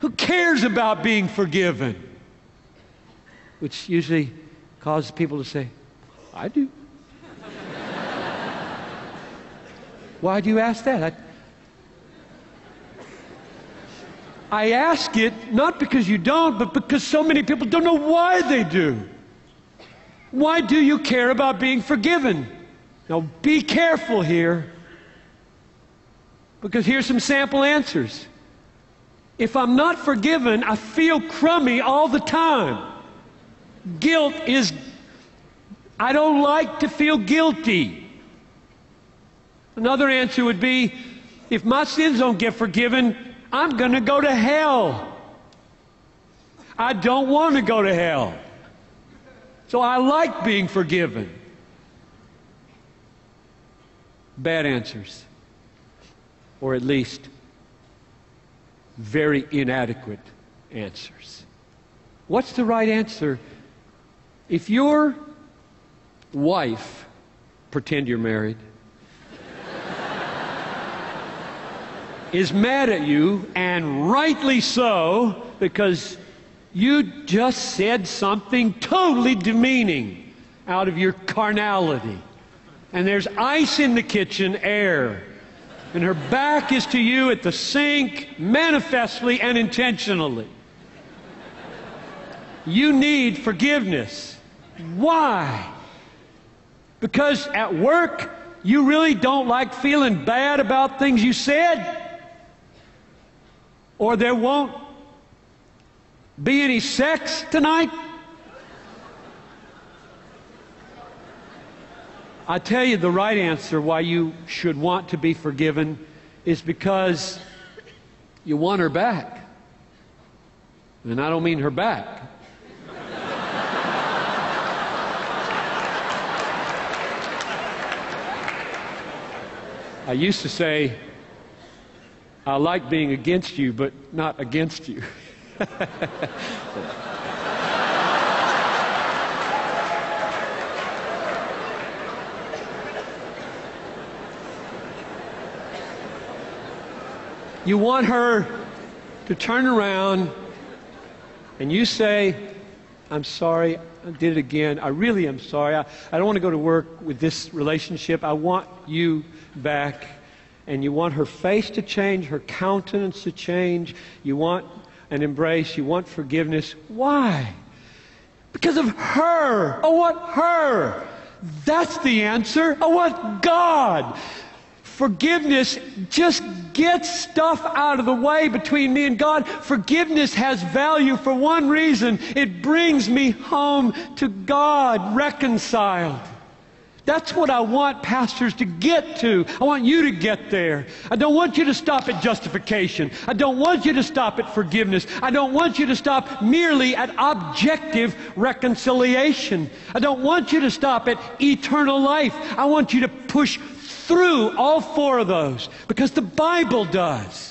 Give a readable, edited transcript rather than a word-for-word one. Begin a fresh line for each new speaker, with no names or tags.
Who cares about being forgiven? Which usually causes people to say, I do. Why do you ask that? I ask it not because you don't, but because so many people don't know why they do. Why do you care about being forgiven? Now be careful here, because here's some sample answers. If I'm not forgiven, I feel crummy all the time. Guilt is, I don't like to feel guilty. Another answer would be, if my sins don't get forgiven, I'm going to go to hell. I don't want to go to hell. So I like being forgiven. Bad answers. Or at least very inadequate answers. What's the right answer? If your wife, pretend you're married, is mad at you, and rightly so, because you just said something totally demeaning out of your carnality, and there's ice in the kitchen, air, and her back is to you at the sink, manifestly and intentionally. You need forgiveness. Why? Because at work, you really don't like feeling bad about things you said? Or there won't be any sex tonight? I tell you, the right answer why you should want to be forgiven is because you want her back. And I don't mean her back. I used to say, I like being against you, but not against you. You want her to turn around and you say, I'm sorry, I did it again. I really am sorry. I don't want to go to work with this relationship. I want you back. And you want her face to change, her countenance to change. You want an embrace. You want forgiveness. Why? Because of her. I want her. That's the answer. I want God. Forgiveness just gets stuff out of the way between me and God. Forgiveness has value for one reason. It brings me home to God, reconciled. That's what I want pastors to get to. I want you to get there. I don't want you to stop at justification. I don't want you to stop at forgiveness. I don't want you to stop merely at objective reconciliation. I don't want you to stop at eternal life. I want you to push through all four of those, because the Bible does.